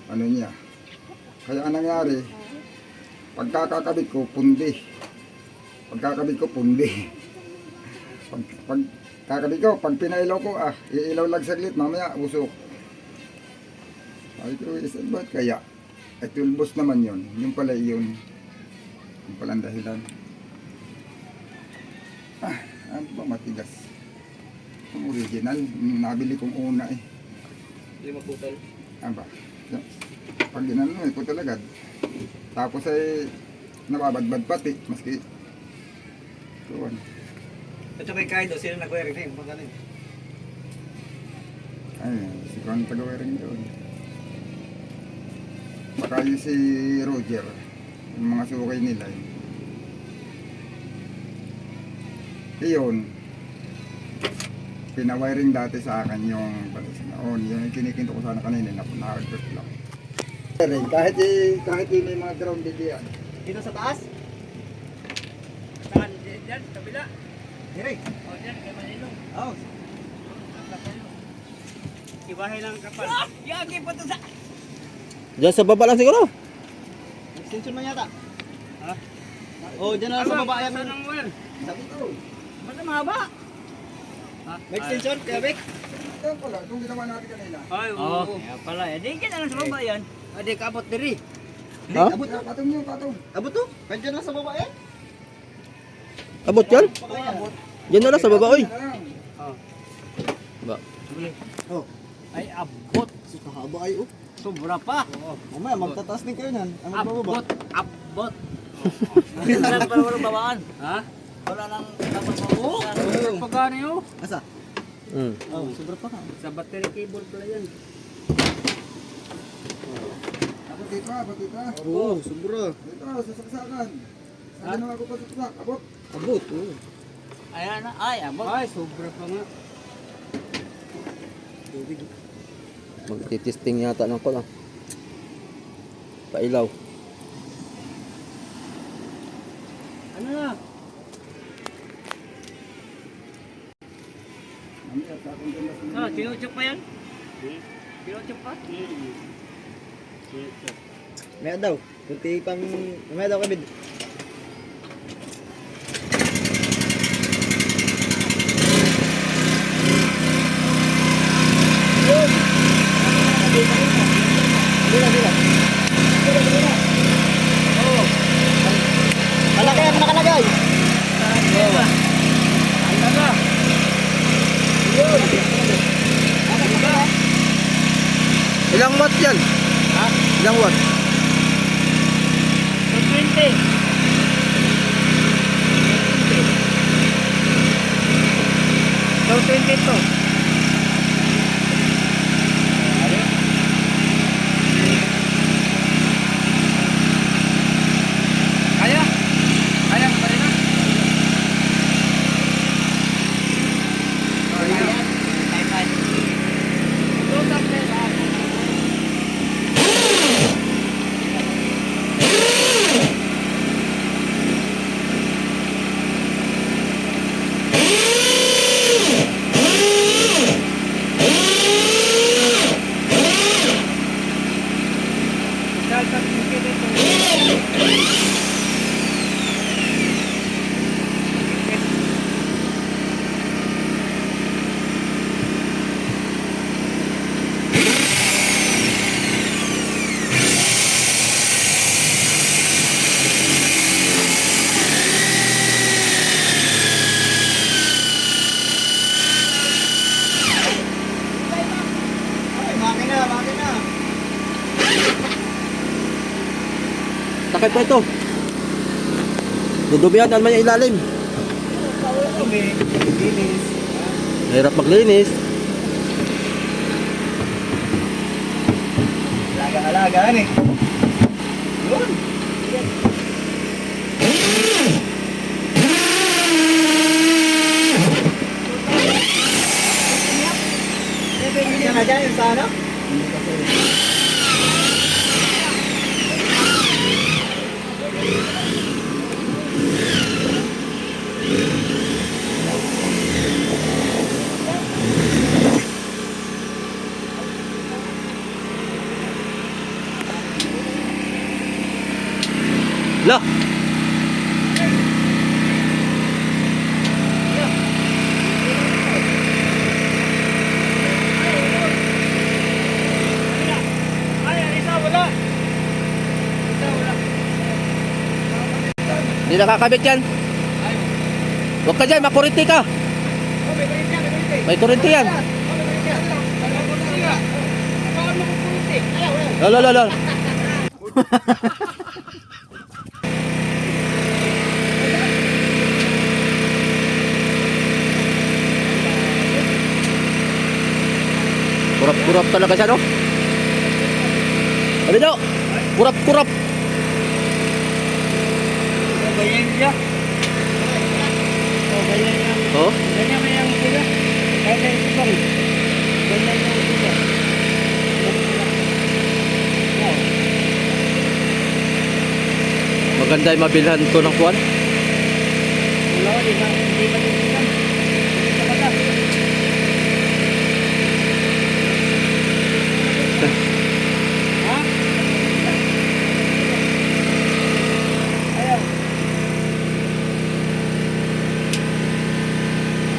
ano niya. Kaya anong nangyari, pagkakabit ko, pundi. Pagkakabit ko, pundi. Pagkakabit ko, pag pinailaw ko, iilaw lang saglit, mamaya, usok. Ay, ko, ba't kaya? Ay, tulbos naman yun. Yung pala yun. Yung pala ang dahilan. Ano ba matigas? Yung original, yung nabili kong una eh. Lima putol. Ano ba? Pag ginano eh, puto agad. Tapos ay nababadbad pati, maski. So, ano. At saka kay Kaido, sila nag-wiring na yung magaling. Ay, si Juan taga-wiring doon. Baka yung si Roger, yung mga sukay nila eh. Iyon, pinawiring dati sa akin yung noon, yung kinikinto ko sana kanina, na-hardwork lang. Kahit yun may mga grounded yan. Dito sa taas? Saan? Diyan, kabila. Dire. O, diyan, kay Manilo. Oh. Ibahay lang kapal. Yagi pa to sa... Diyan sa baba lang siguro. Extension man yata. Ha? Oh, dyan na lang sa baba yan. Saan ang wall? Sabi ko, Basta mahaba. Ha? May extension, kaya Bek? yan pala, itong ginawa natin kanina. Ay, oo. Kaya pala. Eh, di ka lang sa baba yan. Adi, kabot diri. Ha? Abot, patong nyo, patong. Abot to? Kaya dyan lang sa baba yan? Abot yan? Abot. Diyan na lang sa baba, oy. Oh. Ba. Oh. Ay, abot. So, kahaba ay oh. Sobra pa. Mamaya, magtataas din kayo nan. Ang magbababa. Abot. Abot. Saan pala walang babaan? Ha? Wala nang dapat Oo. babaan. Pagkano yun? Asa? Mm. Oh, sobra pa ka. Sa battery cable pala yan. Abot dito, abot dito. Oo, sobra. Dito, sasaksakan. Sa ginawa ko pa saksak, abot. Abot, oh. Ayan na. Ay, abot. Ay, sobra pa nga. Tubig. Magtitesting yata ng kola. Pailaw. Ano na? Mamaya, patong dyan na sila. Ah, sinuchok pa yan? Sinuchok pa? Maya daw. Kunti pang... Maya daw kami. Malaki ang nakalagay. Ilang watt yan? Ha? Ilang watt? 220. 220 to. Kaya? Kaya pa rin na? Ay, makina, makina. Takip pa ito. Dudubihan naman yung ilalim. Kami, linis. Mahirap maglinis. Alaga-alagaan eh. Yun. Yan na dyan, yung sa ano? Lah. Hindi nakakabit yan. Huwag ka dyan, makuriti ka. May kuriti yan. Lalo. Kurap-kurap talaga siya, no? Sabi daw, kurap-kurap. Ganyan siya. Ganyan yan. Oh? Ganyan mo yung sila. Kaya yung ibang. Ganyan yung sila. Maganda yung mabilhan to ng kuwan. Wala ko, di ba? Hindi ba tinitigan? Hindi ka bata. Ha? Ayaw.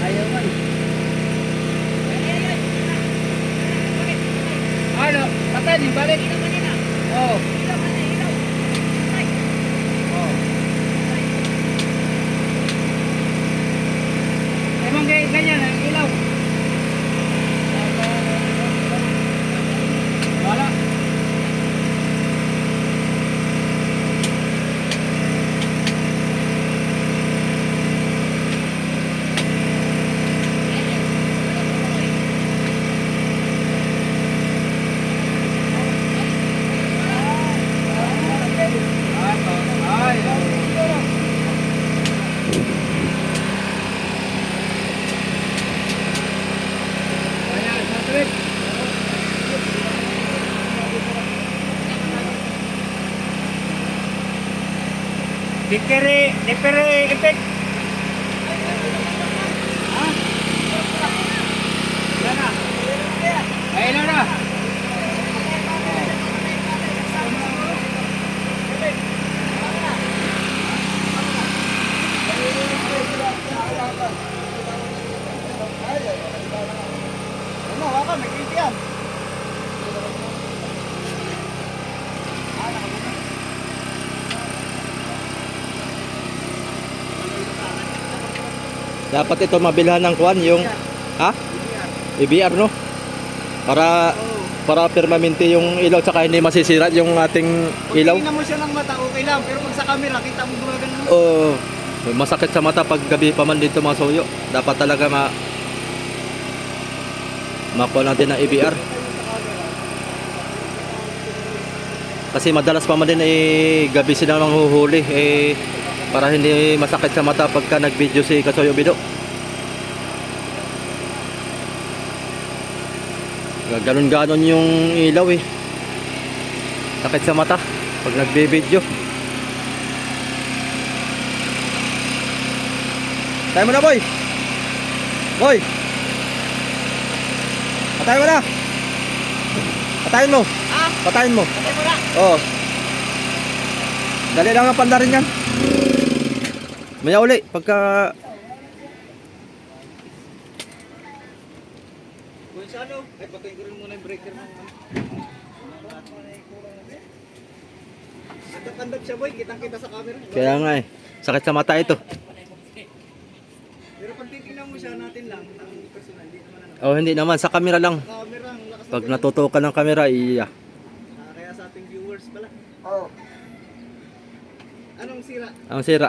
Ayaw man. Ano? Patay din, balik. Oo. Emang kayak ganyan, ang ilaw. Wala. Dipere ipit. Ha? Sana. Ayun na. Ano, hawakan, may kiliti yan. Dapat ito mabilhan ng kuwan, yung... Ha? EBR, no? Para permanente yung ilaw tsaka hindi masisira yung ating ilaw. Pag tingnan mo siya ng mata, okay lang. Pero pag sa camera, kita mo gumagano. Oo. Masakit sa mata pag gabi pa man dito mga soyo. Dapat talaga makuha natin ng EBR. Kasi madalas pa man din gabi sila manghuhuli para hindi masakit sa mata pagka nag-video si Kasoyo Bido. Ganon-ganon yung ilaw sakit sa mata pag nagbe-video. Patay mo na, boy. Boy. Patay mo na. Patayin mo. Patayin mo. Oo. Dali lang ang panda rin yan. Maya uli pagka Kung sa ano, ay patayin ko rin muna yung breaker ng Nagkakandap siya, boy. Kitang-kita sa camera. kaya nga sakit sa mata ito. Pero pag titingnan mo siya natin lang, ang personal, hindi naman ano. Oh, hindi naman sa camera lang. Camera, ang lakas ng Pag ganun. natutukan ng camera, iya. Kaya sa ating viewers pala. Oh, Anong sira? Ang sira.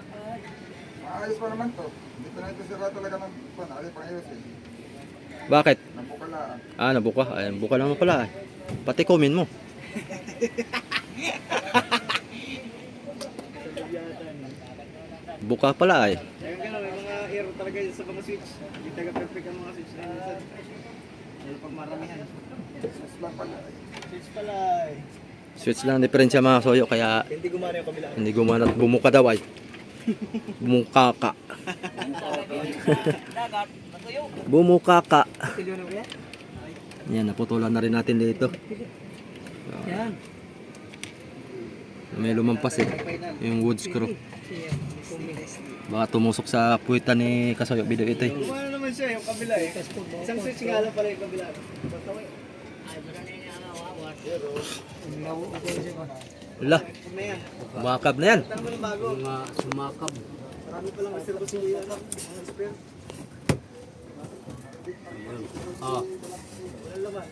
maayos pa naman to. Hindi pa na ito sira talaga ng pan. Ayaw pang ayusin. Bakit? Nabukalaan. Nabuka. Ay, buka naman pala. Pati comment mo. Buka pala Ayun gano'n, may mga error talaga sa mga switch. Hindi taga perfect ang mga switch na minsan. Lalo pag maramihan. Sus lang pala. Switch pala Switch lang diferensya mga soyo kaya Hindi gumana yung kabila. hindi gumana at bumuka daw ay. Bumuka ka. Dagat, matuyo. Bumuka ka. Tilyo na ba yan? Yan, naputulan na rin natin dito. Yan. May lumampas yung wood screw. Baka tumusok sa puwitan ni Kasoyo Bido ito Gumana naman siya yung kabila Isang switch nga lang pala yung kabila. Wala, Huwag na yan. umakab na yan. Tanong mo ng bago. Mga sumakab. Marami pa lang reserva si ano, mga spare. Oh. Walang laman.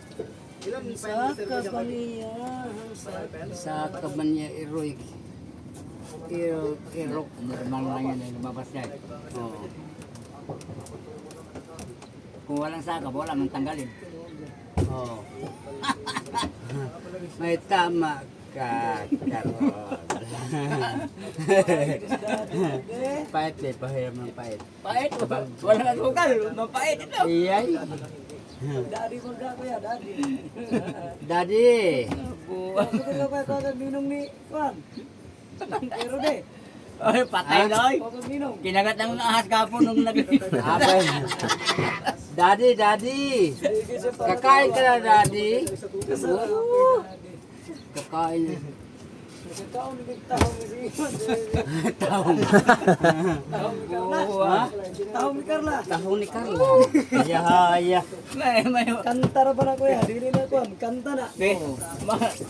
Ilan pa yung reserva dyan? Sa kabanya Eroy. Irok. Normal lang yan. Lumabas yan. Oo. Kung walang saka, wala man tanggalin. Oo. May tama ka, Karol. Pahit eh, pahiram ng pahit. Pahit? Walang nagukal. Mapahit ito. Iyay. Daddy mo na kuya, daddy. Daddy. Bakit ka kaya minong ni Juan? Pero de. Ay, patay na oy. Kinagat ng ahas kapo nung Abay. Daddy, daddy. Kakain ka na, daddy. Kakain. Taong. Taong ni Carla. Taong ni Carla. Haya. May Kanta ra pa na kuya, dili na kuya, kanta na.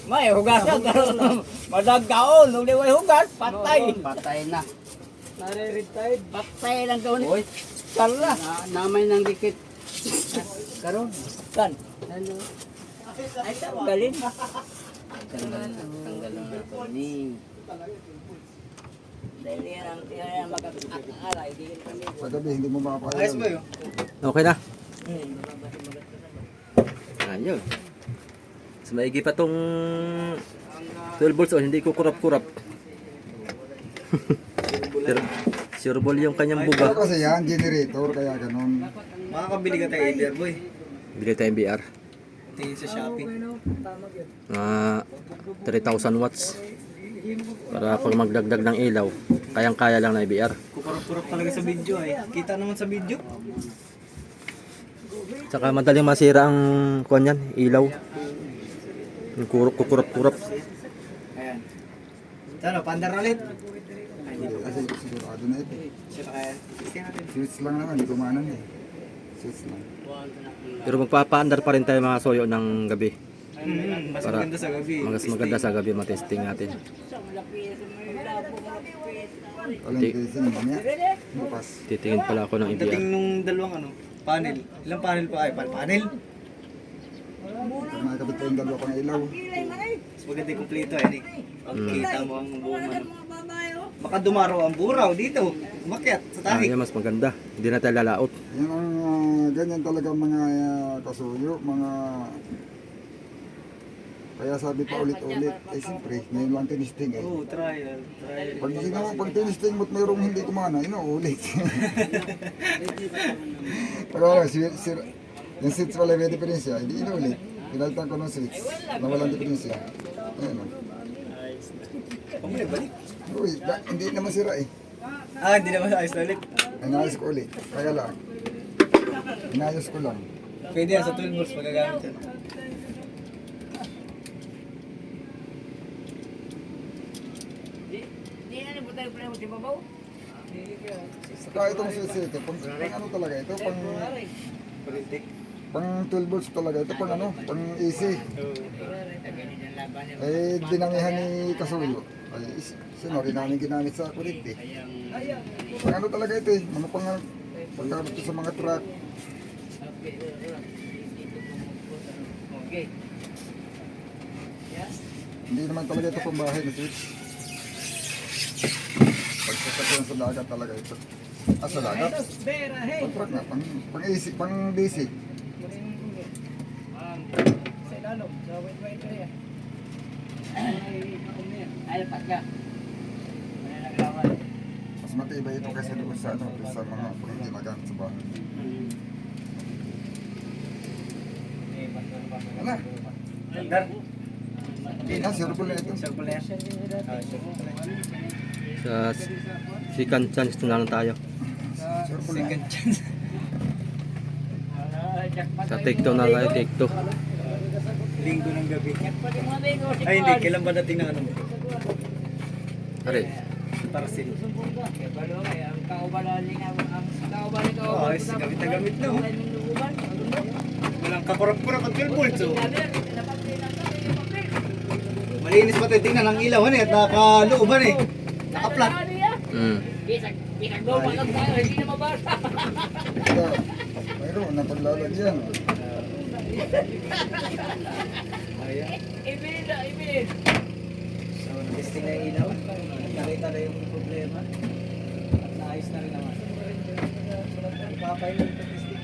may hugas ka karon. Madagkaon, nung di way hugas, patay. Patay na. Nare-retired. Patay lang kaon. Oy. Carla, namay nang dikit. Karon, kan. Ano? Ay, tanggalin. Tanggalin na ito ni. Dahil yan ang mag-aaray, di kami. Sa gabi, hindi mo makapaya. Ayos ba yun? Okay na. Ayun. Mas maigi pa tong 12 volts, hindi ko kurap-kurap. Pero sure ball yung kanyang Pero buga. kasi yan, generator, kaya ganun. Makakabili ka tayo Aether boy. Bili tayong BR. Tingin sa Shopee. 3,000 watts. Para pag magdagdag ng ilaw, kayang-kaya lang na BR. Kukurap-kurap talaga sa video eh. Kita naman sa video. Tsaka madaling masira ang kuwan yan, ilaw. Yung kukurap-kurap. Ayan. Sana, pandar ulit. Kasi sigurado na ito. Siya kaya. Sige natin. Switch lang naman, hindi kumanan eh. Switch lang. Pero magpapaandar pa rin tayo mga soyo ng gabi. Mas Para maganda sa gabi. Mas maganda sa gabi matesting natin. Walang casing, mamaya. Bukas. Titingin pala ako ng Ang dating EBR. nung dalawang ano, panel. Ilang panel pa ay panel? Pag nakakabit ko yung dalawa pang ilaw. Mas maganda yung kumpleto eh. Kita mo ang buong ano. Baka dumaro ang buraw dito. Umakyat sa tahi. Yan mas maganda. Hindi na tayo lalaot. Yan ang ganyan talaga mga kasuyo, mga... Kaya sabi pa ulit-ulit, eh siyempre, ngayon lang tinisting eh. Oh, trial. Pag tinisting mo't mayroong hindi kumana, inuulit. Pero yung seats wala may diferensya, hindi inuulit. Pinalitan ko ng seats na walang diferensya. Ayan o. Pamuli, balik. Uy, hindi naman sira eh. Ah, hindi naman ayos na ulit. Inayos ko ulit. Kaya lang. Inayos ko lang. Pwede yan sa 12 volts magagamit yan. Di na butay pa mo si babaw. Saka itong switch ito, pang ano talaga ito, Politik. pang 12 volts talaga ito, pang ano, pang AC. Eh, dinamihan ni Kasuyo. Ay, sino rin namin ginamit sa kurente. Pang ano talaga ito eh, mga paggamit ko sa mga truck. Okay. Hindi naman talaga ito pang bahay na switch. Pagkakataon sa dagat talaga ito. Ah, sa dagat? Pang truck na, pang AC, pang DC. Sa ilalong, sa white area. Ay, pagka. May naglawan. Mas matibay ito kasi doon sa, ano, doon sa mga pang ginagamit sa bahay. Ano? Tandar. Hindi na, sure po na ito. Circle na yan. Ah, circle na yan. Sa second chance na lang tayo. Sure po na. Second chance. Sa take 2 na tayo, take 2. Linggo ng gabi. Ay hindi, kailan ba dating ng ano? Are, Parcel. Ang kaubaling ko. Oh, ayos, gamit na gamit na. Oh. Walang kakurap-kurap at 12 volts. Oh. Malinis pa tayo tingnan ang ilaw. Ano eh, at nakalooban eh. Naka-flat. mm. Ito, mayroon na paglalagyan. So, testing na yung ilaw. Nakita na yung problema. At naayos na rin naman. Ipapay na yung testing.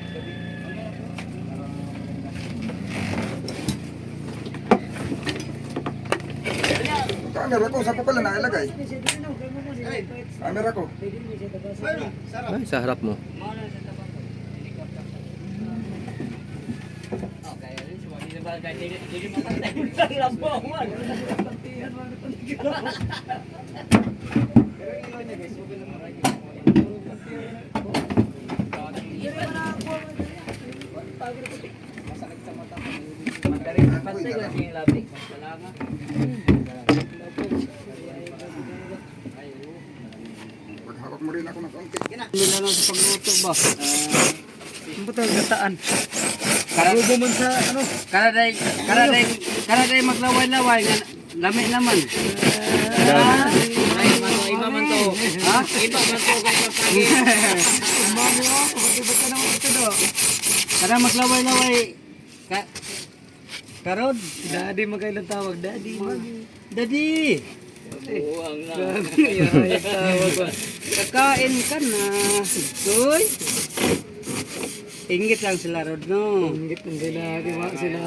Camera ko, saan ko pala nailagay? Camera ko. Ay, sa harap mo. Paghawak mo rin ako ng konti. Nila lang sa pagluto ba? Ang butang gataan. Karubo man sa ano? Karaday maglaway-laway nga lami naman. Ay, iba man to. Ha? Iba man to kay kapagi. Mami oh, pagkibot ka naman ito do. Kada maglaway-laway karod. Daddy magkailan tawag, daddy. Daddy, Buwang na. Ay, tawag ba? kakain ka na. Toy. Ingit lang sila rod no. Ingit ang ginagawa mga sila.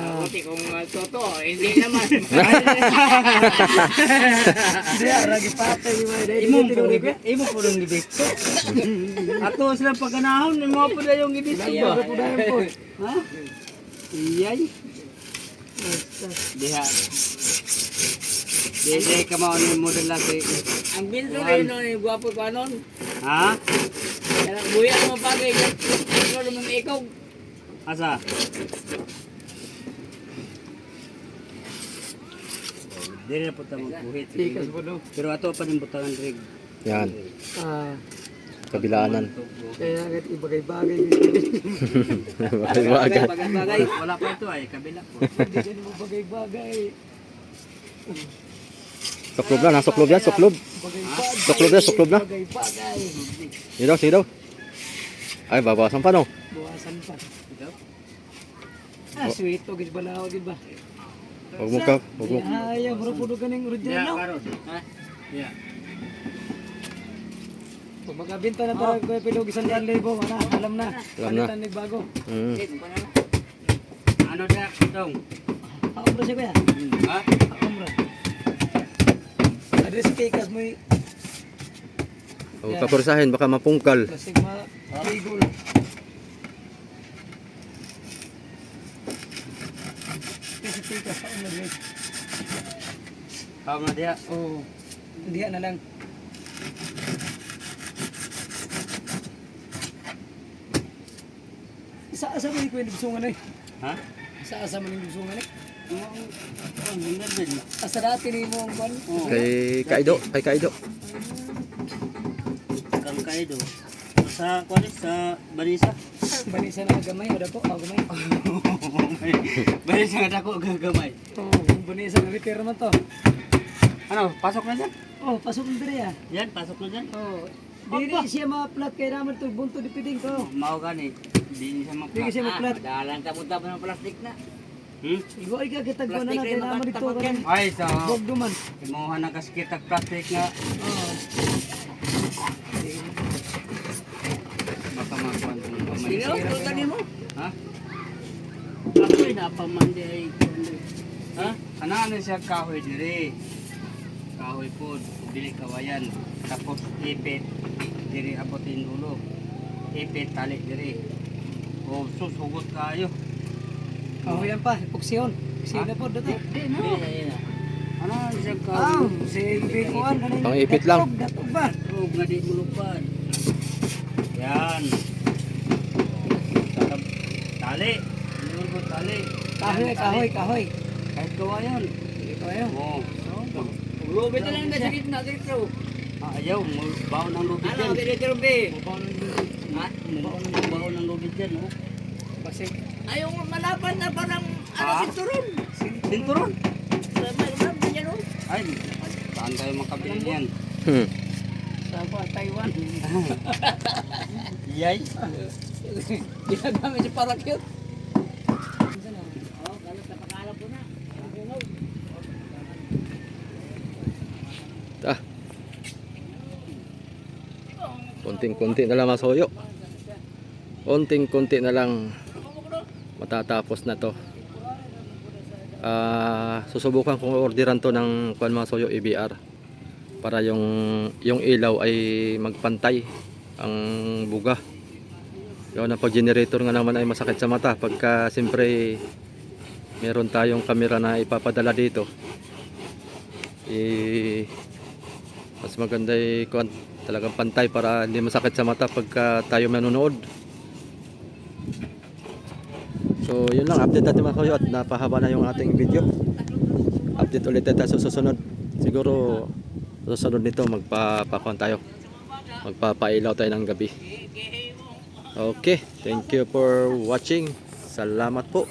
Kung toto, hindi naman. Hindi, ragi patay ni mga daddy. Imo po nang gibito. Ato sila pagkanahon, imo po na yung gibito ba? Ayaw po na yun po. Ha? Iyay. Diha. Dede ka mao ni model lagi. Ang binto rin no ni gwapo pa nun. Ha? Buya mo pagay. Ano naman ikaw? Asa? Dili na po ta magbuhit. Tikas po no. Pero ato pa ning butangan rig. Yan, Ah, kabilaanan. kaya agad ibagay-bagay. Bagay. Bagay. Wala pa ito ay kabila po. Hindi ka mo bagay-bagay. Suklob na, nasuklob yan, suklob. Suklob na. Bagay-bagay. Sige daw. Ay, babawasan pa no. Buwasan pa. Ah, sweet po, gid ba na ako, gid ba? Huwag mo ka, huwag mo. Ayaw, bro, puno ka ng original, no? Ha? Yeah. Pag magkabinta na talaga ko pilog 100,000, ano, alam na. Alam na. Palitan ni bago. Mm. Ano na dong? Ako bro siya kuya. Ha? Ako bro. Address kikas mo yung Huwag ka kursahin, baka mapungkal. plastic ma-ligol. Kasi kikas, ako na guys. Tama dia. Oo. Hindi na lang. Isa-asa mo yung kuya nagsungan eh. Ha? Isa-asa mo yung nagsungan eh. Ang ganda din. Asa dati ni mo ang kwan. Kay Kaido. Kang kaido. Sa kwalis sa Banisa. Banisa na gamay, wala po, gamay. Banisa nga dako gagamay. Oo, banisa na repair man to. Ano, pasok na dyan? Oh, pasok mo diri ah. Yan, pasok na dyan. Oh. Dili siya ma-flat kay naman to bunto di piding ko. Mau gani. Di siya Dili siya ma-flat. Dalan ka punta pa ng plastic na. Hmm? Igo ay kakitag ko na kay naman dito kan. Ay, sa Bog duman. kimuha ng kaskit at plastic nga. Oh. Baka makuha ng kamay. Sino? Tutan mo? Ha? Ako'y napamandi ay. Ha? Ano siya kahoy diri? Kahoy po, dili kawayan. Tapos ipit, diri apotin dulo. Ipit, tali diri. O susugot kayo. Oh, yan pa, epoksyon. Epoksyon na po dito. Di no. Ano siya Ah, kahoy? si Bikuan kanina. Pang ipit lang. Datog ba? Huwag nga di mulupad. Yan. Tali. Yun po tali. Kahoy, kahoy, kahoy. Kahit kawayan. Hindi ko ayo. Oo. Lubid na lang na sa gitna dito. Ayaw, baon ng lubid yan. dito be? Ha? Baon ng lubid yan, oh. Basig. Ayaw mo malapan na parang Ah? sinturon. Sinturon? May ulam na yan, oh. Ay, saan tayo makabili yan? Hmm. Sa Taiwan. Yay. Ginagamit si Parakyut. Ah. Konting-konti na lang mga soyo. Konting-konti na lang matatapos na to. Susubukan kong orderan to ng kuan mga soyo EBR para yung ilaw ay magpantay ang buga. Gawa na pag generator nga naman ay masakit sa mata pagka siyempre meron tayong kamera na ipapadala dito. Mas maganda kuan talagang pantay para hindi masakit sa mata pagka tayo manonood. So yun lang, update natin mga kayo at napahaba na yung ating video. Update ulit tayo sa susunod. Siguro susunod nito magpapakuan tayo. Magpapailaw tayo ng gabi. Okay, thank you for watching. Salamat po.